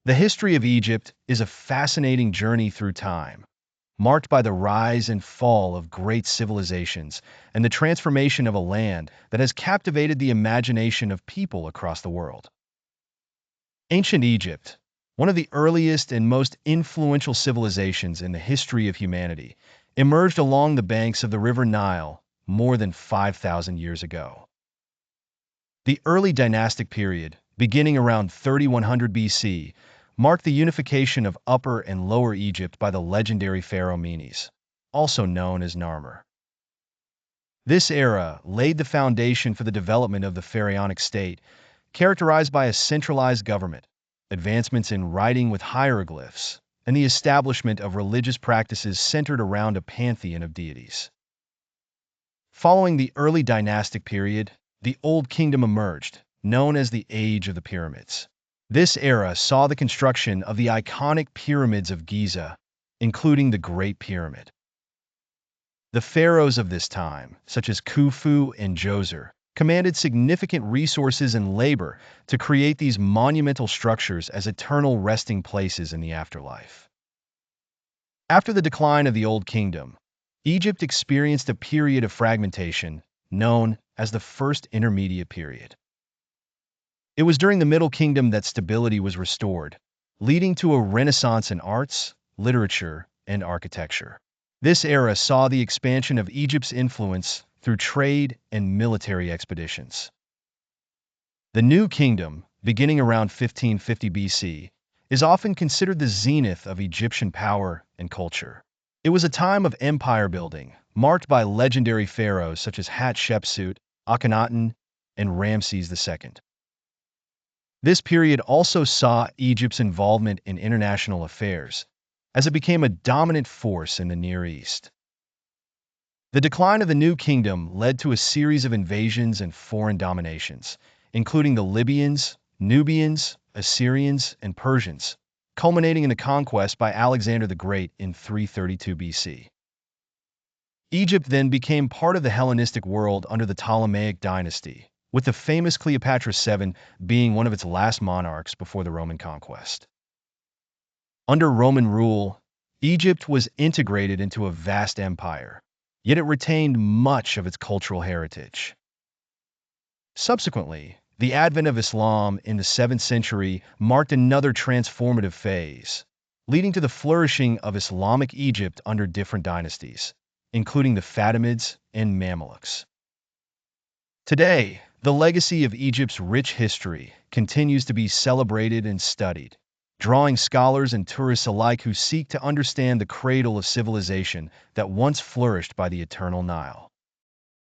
The history of Egypt is a fascinating journey through time, marked by the rise and fall of great civilizations and the transformation of a land that has captivated the imagination of people across the world. Ancient Egypt, one of the earliest and most influential civilizations in the history of humanity, emerged along the banks of the River Nile more than 5,000 years ago. The early dynastic period, beginning around 3100 BC, marked the unification of Upper and Lower Egypt by the legendary pharaoh Menes, also known as Narmer. This era laid the foundation for the development of the pharaonic state, characterized by a centralized government, advancements in writing with hieroglyphs, and the establishment of religious practices centered around a pantheon of deities. Following the early dynastic period, the Old Kingdom emerged, known as the Age of the Pyramids. This era saw the construction of the iconic pyramids of Giza, including the Great Pyramid. The pharaohs of this time, such as Khufu and Djoser, commanded significant resources and labor to create these monumental structures as eternal resting places in the afterlife. After the decline of the Old Kingdom, Egypt experienced a period of fragmentation known as the First Intermediate Period. It was during the Middle Kingdom that stability was restored, leading to a renaissance in arts, literature, and architecture. This era saw the expansion of Egypt's influence through trade and military expeditions. The New Kingdom, beginning around 1550 BC, is often considered the zenith of Egyptian power and culture. It was a time of empire building, marked by legendary pharaohs such as Hatshepsut, Akhenaten, and Ramses II. This period also saw Egypt's involvement in international affairs, as it became a dominant force in the Near East. The decline of the New Kingdom led to a series of invasions and foreign dominations, including the Libyans, Nubians, Assyrians, and Persians, culminating in the conquest by Alexander the Great in 332 BC. Egypt then became part of the Hellenistic world under the Ptolemaic dynasty, with the famous Cleopatra VII being one of its last monarchs before the Roman conquest. Under Roman rule, Egypt was integrated into a vast empire, yet it retained much of its cultural heritage. Subsequently, the advent of Islam in the 7th century marked another transformative phase, leading to the flourishing of Islamic Egypt under different dynasties, including the Fatimids and Mamluks. Today, the legacy of Egypt's rich history continues to be celebrated and studied, drawing scholars and tourists alike who seek to understand the cradle of civilization that once flourished by the eternal Nile.